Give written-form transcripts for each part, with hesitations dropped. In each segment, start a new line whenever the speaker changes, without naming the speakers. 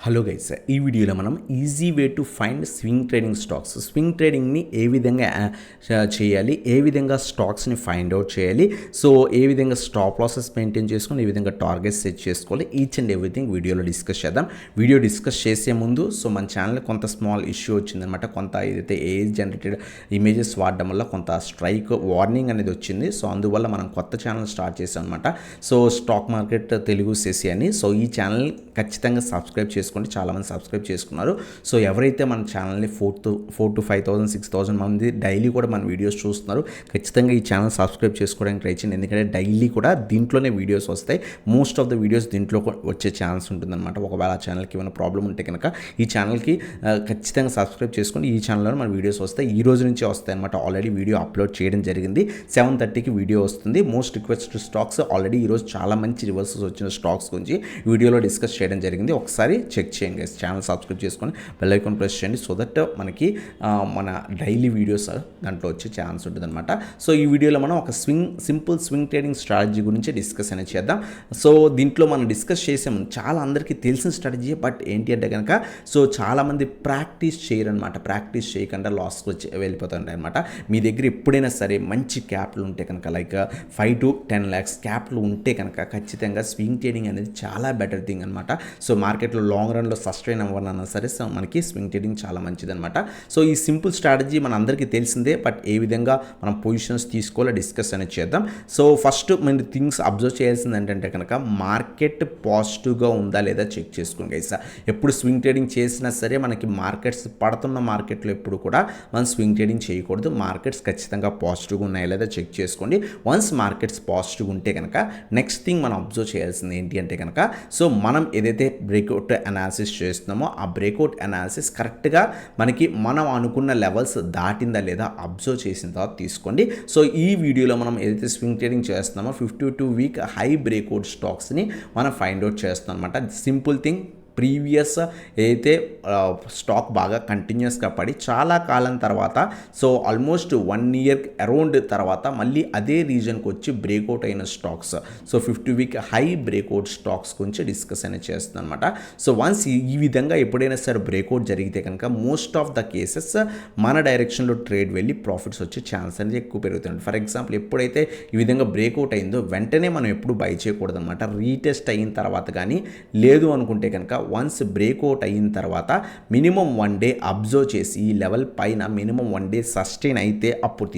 Hello guys, ఈ వీడియోలో మనం easy way to find swing trading stocks, swing ట్రేడింగ్ని ఏ విధంగా చేయాలి, ఏ విధంగా స్టాక్స్ని ఫైండ్ అవుట్ చేయాలి, సో ఏ విధంగా స్టాప్ లాసెస్ మెయింటైన్ చేసుకొని ఏ విధంగా టార్గెట్స్ సెట్ చేసుకోవాలి, ఈచ్ అండ్ ఎవ్రీథింగ్ వీడియోలో డిస్కస్ చేద్దాం. వీడియో డిస్కస్ చేసే ముందు సో మన ఛానల్ కొంత స్మాల్ ఇష్యూ వచ్చిందనమాట. కొంత ఏదైతే ఏజ్ జనరేటెడ్ ఇమేజెస్ వాడడం వల్ల కొంత స్ట్రైక్ వార్నింగ్ అనేది వచ్చింది. సో అందువల్ల మనం కొత్త ఛానల్ స్టార్ట్ చేసాం అనమాట. సో స్టాక్ మార్కెట్ తెలుగు సెసి అని. సో ఈ ఛానల్ ఖచ్చితంగా సబ్స్క్రైబ్ చేసుకోండి. చాలామంది సబ్స్క్రైబ్ చేసుకున్నారు. సో ఎవరైతే మన ఛానల్ని 4 to 5,000 6,000 మంది డైలీ కూడా మన వీడియోస్ చూస్తున్నారు, ఖచ్చితంగా ఈ ఛానల్ సబ్స్క్రైబ్ చేసుకోవడానికి ట్రై చేయండి. ఎందుకంటే డైలీ కూడా దీంట్లోనే వీడియోస్ వస్తాయి. మోస్ట్ ఆఫ్ ద వీడియోస్ దీంట్లో వచ్చే ఛాన్స్ ఉంటుందన్నమాట. ఒకవేళ ఆ ఛానల్కి ఏమైనా ప్రాబ్లం ఉంటే కనుక ఈ ఛానల్కి ఖచ్చితంగా సబ్స్క్రైబ్ చేసుకొని ఈ ఛానల్లో మన వీడియోస్ వస్తాయి. ఈ రోజు నుంచే వస్తాయి అనమాట. ఆల్రెడీ వీడియో అప్లోడ్ చేయడం జరిగింది. 7:30కి వీడియో వస్తుంది. మోస్ట్ రిక్వెస్టెడ్ స్టాక్స్ ఆల్రెడీ ఈరోజు చాలా మంచి రివర్సెస్ వచ్చిన స్టాక్స్ గురించి వీడియోలో డిస్కస్ చేయడం జరిగింది. ఒకసారి చెక్ చేయండి గైస్. ఛానల్ సబ్స్క్రైబ్ చేసుకొని బెల్ ఐకాన్ ప్రెస్ చేయండి. సో దట్ మనకి మన డైలీ వీడియోస్ దాంట్లో వచ్చే ఛాన్స్ ఉంటుంది అనమాట. సో ఈ వీడియోలో మనం ఒక సింపుల్ స్వింగ్ ట్రేడింగ్ స్ట్రాటజీ గురించి డిస్కస్ అనేది చేద్దాం. సో దీంట్లో మనం డిస్కస్ చేసే ముందు చాలా అందరికీ తెలిసిన స్ట్రాటజీ, బట్ ఏంటి అంటే కనుక సో చాలామంది ప్రాక్టీస్ చేయరనమాట. ప్రాక్టీస్ చేయకుండా లాస్కి వచ్చి వెళ్ళిపోతుంటాయి అనమాట. మీ దగ్గర ఎప్పుడైనా సరే మంచి క్యాపిటల్ ఉంటే కనుక లైక్ 5 to 10 lakhs క్యాపిటల్ ఉంటే కనుక ఖచ్చితంగా స్వింగ్ ట్రేడింగ్ అనేది చాలా బెటర్ థింగ్ అనమాట. సో మార్కెట్లో లాంగ్ రన్లో సస్టైన్ అవ్వాలన్నా సరే సో మనకి స్వింగ్ ట్రేడింగ్ చాలా మంచిదనమాట. సో ఈ సింపుల్ స్ట్రాటజీ మన అందరికీ తెలిసిందే, బట్ ఏ విధంగా మనం పొజిషన్స్ తీసుకోవాలో డిస్కస్ అనేది చేద్దాం. సో ఫస్ట్ మన థింగ్స్ అబ్జర్వ్ చేయాల్సింది ఏంటంటే కనుక మార్కెట్ పాజిటివ్గా ఉందా లేదా చెక్ చేసుకోండి గైస్. ఎప్పుడు స్వింగ్ ట్రేడింగ్ చేసినా సరే మనకి మార్కెట్స్ పడుతున్న మార్కెట్లో ఎప్పుడు కూడా మనం స్వింగ్ ట్రేడింగ్ చేయకూడదు. మార్కెట్స్ ఖచ్చితంగా పాజిటివ్గా ఉన్నాయా లేదా చెక్ చేసుకోండి. వన్స్ మార్కెట్స్ పాజిటివ్ ఉంటే కనుక నెక్స్ట్ థింగ్ మనం అబ్జర్వ్ చేయాల్సింది ఏంటి అంటే కనుక సో మనం ఏదైతే బ్రేక్అవుట్ అనాలిసిస్ చేస్తున్నామో ఆ బ్రేక్అవుట్ అనాలిసిస్ కరెక్ట్గా మనకి మనం అనుకున్న లెవెల్స్ దాటిందా లేదా అబ్జర్వ్ చేసిన తర్వాత తీసుకోండి. సో ఈ వీడియోలో మనం ఏదైతే స్వింగ్ ట్రేడింగ్ చేస్తున్నామో 52 వీక్ హై బ్రేక్అవుట్ స్టాక్స్ని మనం ఫైండ్ అవుట్ చేస్తాం అనమాట. సింపుల్ థింగ్, ప్రీవియస్ ఏదైతే స్టాక్ బాగా కంటిన్యూస్గా పడి చాలా కాలం తర్వాత సో ఆల్మోస్ట్ 1 year అరౌండ్ తర్వాత మళ్ళీ అదే రీజన్కి వచ్చి బ్రేక్అవుట్ అయిన stocks, so 50 week high breakout stocks గురించి డిస్కస్ అనేది చేస్తుంది అనమాట. సో వన్స్ ఈ విధంగా ఎప్పుడైనా సరే బ్రేక్అవుట్ జరిగితే కనుక మోస్ట్ ఆఫ్ ద కేసెస్ మన డైరెక్షన్లో ట్రేడ్ వెళ్ళి ప్రాఫిట్స్ వచ్చే ఛాన్స్ అనేది ఎక్కువ పెరుగుతుంది. ఫర్ ఎగ్జాంపుల్ ఎప్పుడైతే ఈ విధంగా బ్రేక్అవుట్ అయిందో వెంటనే మనం ఎప్పుడు బై చేయకూడదు అనమాట. రీటెస్ట్ అయిన తర్వాత కానీ లేదు అనుకుంటే కనుక వన్స్ బ్రేక్అవుట్ అయిన తర్వాత మినిమం 1 day అబ్జర్వ్ చేసి ఈ లెవెల్ పైన మినిమం 1 day సస్టైన్ అయితే అప్పుడు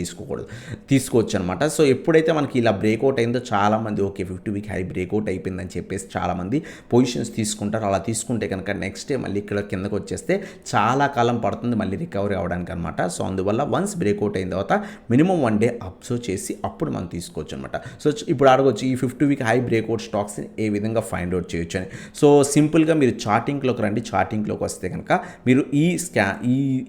తీసుకోవచ్చు అనమాట. సో ఎప్పుడైతే మనకి ఇలా బ్రేక్అవుట్ అయిందో చాలామంది ఓకే 50 వీక్ హై బ్రేక్అవుట్ అయిపోయిందని చెప్పేసి చాలామంది పొజిషన్స్ తీసుకుంటారు. అలా తీసుకుంటే కనుక నెక్స్ట్ డే మళ్ళీ ఇక్కడ కిందకు వచ్చేస్తే చాలా కాలం పడుతుంది మళ్ళీ రికవరీ అవ్వడానికి అనమాట. సో అందువల్ల వన్స్ బ్రేక్అవుట్ అయిన తర్వాత మినిమం 1 day అబ్జర్వ్ చేసి అప్పుడు మనం తీసుకోవచ్చు అనమాట. సో ఇప్పుడు అడగొచ్చు ఈ 50 వీక్ హై బ్రేక్అవుట్ స్టాక్స్ని ఏ విధంగా ఫైండ్ అవుట్ చేయొచ్చు అని. సో సింపుల్గా మీరు చార్టింగ్లోకి రండి. చార్టింగ్లోకి వస్తే కనుక మీరు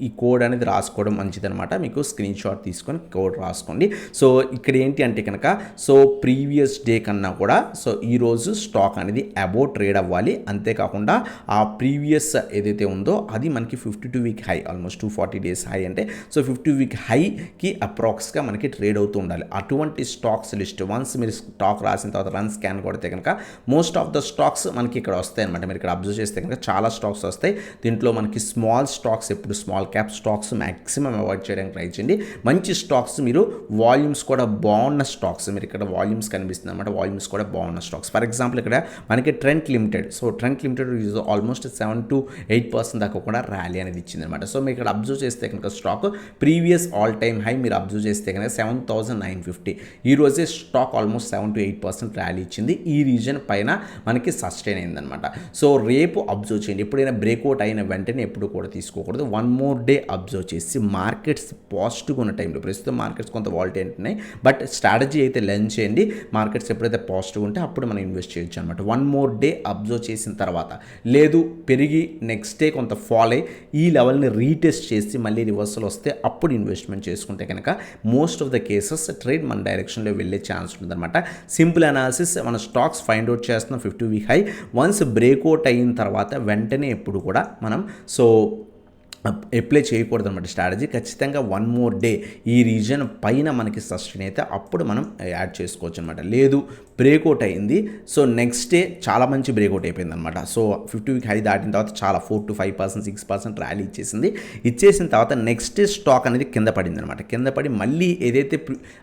ఈ కోడ్ అనేది రాసుకోవడం మంచిదనమాట. మీకు స్క్రీన్ షాట్ తీసుకొని కోడ్ రాసుకోండి. సో ఇక్కడ ఏంటి అంటే కనుక సో ప్రీవియస్ డే కన్నా కూడా సో ఈరోజు స్టాక్ అనేది అబౌట్ ట్రేడ్ అవ్వాలి. అంతేకాకుండా ఆ ప్రీవియస్ ఏదైతే ఉందో అది మనకి 52 week high almost 240 days high అంటే సో 50 వీక్ హైకి అప్రాక్స్గా మనకి ట్రేడ్ అవుతూ ఉండాలి. అటువంటి స్టాక్స్ లిస్ట్ వన్స్ మీరు స్టాక్ రాసిన తర్వాత రన్ స్కాన్ కొడితే కనుక మోస్ట్ ఆఫ్ ద స్టాక్స్ మనకి ఇక్కడ వస్తాయి అనమాట. మీరు ఇక్కడ అబ్జర్వ్ చేస్తే కనుక చాలా స్టాక్స్ వస్తాయి. దీంట్లో మనకి స్మాల్ స్టాక్స్ ఎప్పుడు small cap stocks maximum avoid చేయడానికి ట్రై చేయండి. మంచి స్టాక్స్ మీరు వాల్యూమ్స్ కూడా బాగున్న స్టాక్స్ మీరు ఇక్కడ వాల్యూమ్స్ కనిపిస్తుంది అనమాట. వాల్యూమ్స్ కూడా బాగున్న స్టాక్స్ ఫర్ ఎగ్జాంపుల్ ఇక్కడ మనకి Trent limited. So Trent limited almost 7 to 8% దాకా కూడా ర్యాలీ అనేది ఇచ్చింది అనమాట. సో మీరు ఇక్కడ అబ్జర్వ్ చేస్తే కనుక stock previous all time high మీరు అబ్జర్వ్ చేస్తే కనుక 7,950. ఈ రోజే స్టాక్ ఆల్మోస్ట్ 7 to 8% ర్యాలీ ఇచ్చింది. ఈ రీజన్ పైన మనకి సస్టైన్ అయిందనమాట. సో రేపు అబ్జర్వ్ చేయండి. ఎప్పుడైనా బ్రేక్అవుట్ అయిన వెంటనే ఎప్పుడు కూడా తీసుకోకూడదు. 1 more day అబ్జర్వ్ చేసి మార్కెట్స్ పాజిటివ్గా ఉన్న టైంలో ప్రస్తుతం మార్కెట్స్ కొంత వాలటైల్ ఉన్నాయి, బట్ స్ట్రాటజీ అయితే లెర్న్ చేయండి. మార్కెట్స్ ఎప్పుడైతే పాజిటివ్ ఉంటే అప్పుడు మనం ఇన్వెస్ట్ చేయొచ్చు అనమాట. 1 more day అబ్జర్వ్ చేసిన తర్వాత లేదు పెరిగి నెక్స్ట్ డే కొంత ఫాల్ అయ్యి ఈ లెవెల్ని రీటెస్ట్ చేసి మళ్ళీ రివర్సల్ వస్తే అప్పుడు ఇన్వెస్ట్మెంట్ చేసుకుంటే కనుక most of the cases trade మన డైరెక్షన్లో వెళ్ళే ఛాన్స్ ఉంటుందన్నమాట. సింపుల్ అనాలిసిస్ మన స్టాక్స్ ఫైండ్ అవుట్ చేస్తున్నాం 50 వీక్ హై. వన్స్ బ్రేక్అవుట్ అయిన తర్వాత వెంటనే ఎప్పుడు కూడా మనం సో అప్లై చేయకూడదు అనమాట స్ట్రాటజీ. ఖచ్చితంగా 1 మోర్ డే ఈ రీజన్ పైన మనకి సస్టైన్ అయితే అప్పుడు మనం యాడ్ చేసుకోవచ్చు అనమాట. లేదు బ్రేక్అవుట్ అయింది, సో నెక్స్ట్ డే చాలా మంచి బ్రేక్అవుట్ అయిపోయింది అనమాట. సో 50 వీక్ హై దాటిన తర్వాత చాలా 4 to 5%, 6% ర్యాలీ ఇచ్చేసిన తర్వాత నెక్స్ట్ డే స్టాక్ అనేది కింద పడింది అనమాట. కింద పడి మళ్ళీ ఏదైతే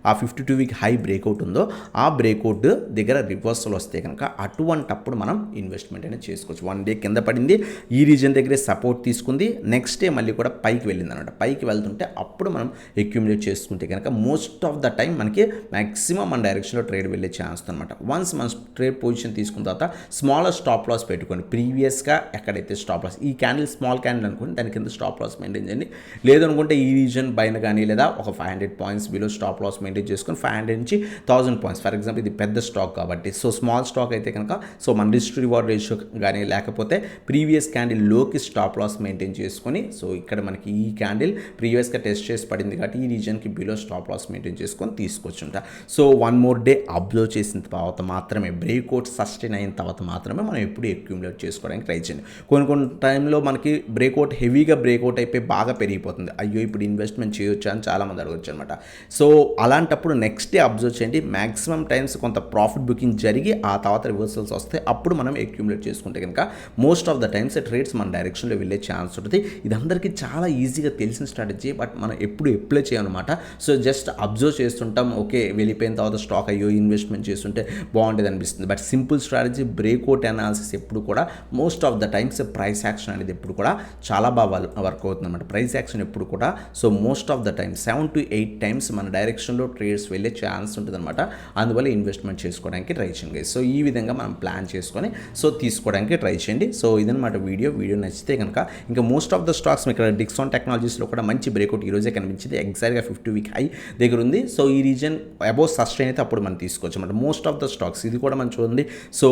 ఆ 52 వీక్ హై బ్రేక్అవుట్ ఉందో ఆ బ్రేక్అవుట్ దగ్గర రివర్సల్ వస్తే కనుక అటువంటప్పుడు మనం ఇన్వెస్ట్మెంట్ అనేది చేసుకోవచ్చు. 1 డే కింద పడింది, ఈ రీజన్ దగ్గరే సపోర్ట్ తీసుకుంది, నెక్స్ట్ డే మళ్ళీ కూడా పైకి వెళ్ళింది అనమాట. పైకి వెళ్తుంటే అప్పుడు మనం అక్యుములేట్ చేసుకుంటే కనుక మోస్ట్ ఆఫ్ ద టైం మనకి మ్యాక్సిమం మన డైరెక్షన్లో ట్రేడ్ వెళ్ళే ఛాన్స్ అనమాట. వన్స్ మన ట్రేడ్ పొజిషన్ తీసుకున్న తర్వాత స్మాలర్ స్టాప్ లాస్ పెట్టుకోండి. ప్రీవియస్గా ఎక్కడైతే స్టాప్ లాస్, ఈ క్యాండిల్ స్మాల్ క్యాండిల్ అనుకోండి, దాని కింద స్టాప్ లాస్ మెయింటైన్ చేయండి. లేదనుకుంటే ఈ రీజన్ పైన కానీ లేదా ఒక 500 points below stop loss maintain చేసుకొని 500 నుంచి 1000 పాయింట్స్, ఫర్ ఎగ్జాంపుల్ ఇది పెద్ద స్టాక్ కాబట్టి, సో స్మాల్ స్టాక్ అయితే కనుక సో మన రిస్క్ రివార్డ్ రేషియో కానీ లేకపోతే ప్రీవియస్ క్యాండిల్ లోకి స్టాప్ లాస్ మెయింటైన్ చేసుకొని, సో ఇక్కడ మనకి ఈ క్యాండిల్ ప్రీవియస్గా టెస్ట్ చేసి పడింది కాబట్టి ఈ రీజన్కి బిలో స్టాప్ లాస్ మెయింటైన్ చేసుకొని తీసుకొచ్చుంటా. సో 1 మోర్ డే అబ్జర్వ్ చేసిన తర్వాత మాత్రమే, బ్రేక్అవుట్ సస్టైన్ అయిన తర్వాత మాత్రమే మనం ఎప్పుడు అక్యుములేట్ చేసుకోవడానికి ట్రై చేయండి. కొన్ని టైంలో మనకి బ్రేక్అవుట్ హెవీగా బ్రేక్అవుట్ అయిపోయి బాగా పెరిగిపోతుంది, అయ్యో ఇప్పుడు ఇన్వెస్ట్మెంట్ చేయొచ్చా అని చాలామంది అడగొచ్చు అనమాట. సో అలాంటప్పుడు నెక్స్ట్ డే అబ్జర్వ్ చేయండి. మ్యాక్సిమం టైమ్స్ కొంత ప్రాఫిట్ బుకింగ్ జరిగి ఆ తర్వాత రివర్సల్స్ వస్తే అప్పుడు మనం అక్యుములేట్ చేసుకుంటే కనుక most of the times trades మన డైరెక్షన్లో వెళ్ళే ఛాన్స్ ఉంటుంది. ఇది అందరికీ చాలా ఈజీగా తెలిసిన స్ట్రాటజీ, బట్ మనం ఎప్పుడు అప్లై చేయమన్నమాట. సో జస్ట్ అబ్జర్వ్ చేస్తుంటాం, ఓకే వెళ్ళిపోయిన తర్వాత స్టాక్ అయ్యో ఇన్వెస్ట్మెంట్ చేస్తుంటే బాగుంటుంది అనిపిస్తుంది. But simple strategy breakout analysis ఎప్పుడు కూడా most of the times price action అనేది ఎప్పుడు కూడా చాలా బాగా వర్క్ అవుతుంది అనమాట. ప్రైస్ యాక్షన్ ఎప్పుడు కూడా so most of the times 7 to 8 times మన డైరెక్షన్లో ట్రేడ్స్ వెళ్ళే ఛాన్స్ ఉంటుంది అనమాట. అందువల్ల ఇన్వెస్ట్మెంట్ చేసుకోవడానికి ట్రై చేయండి. సో ఈ విధంగా మనం ప్లాన్ చేసుకొని సో తీసుకోవడానికి ట్రై చేయండి. సో ఇదనమాట వీడియో నచ్చితే కనుక ఇంకా మోస్ట్ ఆఫ్ ద స్టాక్స్ ఇక్కడ డిక్సాన్ టెక్నాలజీస్లో కూడా మంచి బ్రేక్అవుట్ ఈరోజే కనిపించింది. ఎగ్జాక్ట్గా 50 వీక్ హై దగ్గర ఉంది. సో ఈ రీజన్ అబౌవ్ సస్టైన్ అయితే అప్పుడు మనం తీసుకోవచ్చు అనమాట. మోస్ట్ ఆఫ్ ద స్టాక్స్ ఇది కూడా మనం చూడండి. So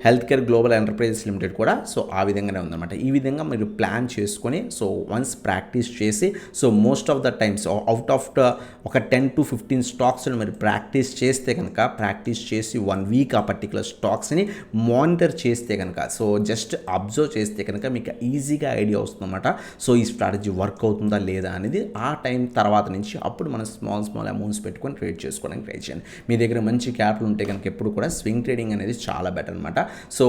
health care global enterprises limited కూడా సో ఆ విధంగానే ఉందన్నమాట. ఈ విధంగా మీరు ప్లాన్ చేసుకొని సో వన్స్ ప్రాక్టీస్ చేసి so most of the times out of ఒక 10 to 15 స్టాక్స్ని మీరు ప్రాక్టీస్ చేస్తే కనుక, ప్రాక్టీస్ చేసి 1 వీక్ ఆ పర్టికులర్ స్టాక్స్ని మానిటర్ చేస్తే కనుక, సో జస్ట్ అబ్జర్వ్ చేస్తే కనుక మీకు ఈజీగా ఐడియా వస్తుందన్నమాట. సో ఈ స్ట్రాటజీ వర్క్ అవుతుందా లేదా అనేది ఆ టైం తర్వాత నుంచి అప్పుడు మనం స్మాల్ అమౌంట్స్ పెట్టుకొని ట్రేడ్ చేసుకోవడానికి ట్రై చేయండి. మీ దగ్గర మంచి క్యాపిటల్ ఉంటే కనుక ఎప్పుడు కూడా స్వింగ్ ట్రేడింగ్ అనేది చాలా బెటర్ అనమాట. సో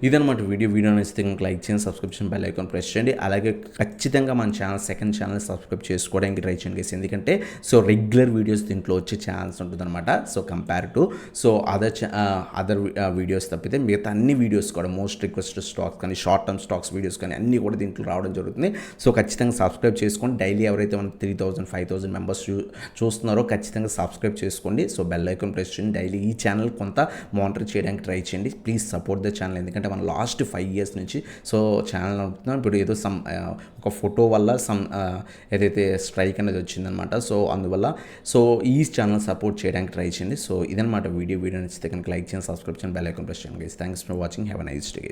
ఇదనమాట వీడియో నచ్చితే కనుక లైక్ చేయండి, సబ్స్క్రిప్షన్ బెల్ ఐకాన్ ప్రెస్ చేయండి. అలాగే ఖచ్చితంగా మన సెకండ్ ఛానల్ సబ్స్క్రైబ్ చేసుకోవడానికి ట్రై చేయండి. ఎందుకంటే సో రెగ్యులర్ వీడియోస్ దీంట్లో వచ్చే ఛాన్స్ ఉంటుందన్నమాట. So compare to so other videos తప్పితే మిగతా అన్ని వీడియోస్ కూడా మోస్ట్ రిక్వెస్టెడ్ స్టాక్స్ కానీ షార్ట్ టర్మ్ స్టాక్స్ వీడియోస్ కానీ అన్నీ కూడా దీంట్లో రావడం జరుగుతుంది. సో ఖచ్చితంగా సబ్స్క్రైబ్ చేసుకోండి. డైలీ ఎవరైతే మనకు 3000, 5000 మెంబర్స్ చూస్తున్నారో ఖచ్చితంగా సబ్స్క్రైబ్ చేసుకోండి. సో బెల్ ఐకాన్ ప్రెస్ చేయండి. డైలీ ఈ ఛానల్ కొంత మానిటర్ చేయడానికి ట్రై చేయండి. Please support the channel. ఎందుకంటే మన లాస్ట్ 5 years నుంచి సో ఛానల్ నడుపుతున్నాం. ఇప్పుడు ఏదో ఒక ఫోటో వల్ల ఏదైతే స్ట్రైక్ అనేది వచ్చిందనమాట. సో అందువల్ల సో ఈ ఛానల్ సపోర్ట్ చేయడానికి ట్రై చేయండి. సో ఇదనమాట వీడియో నచ్చితే కనుక లైక్ చేయండి, సబ్స్క్రైబ్ చేయండి, బెల్ ఐకాన్ ప్రెస్ చేయండి. Thanks for watching. Have a nice day.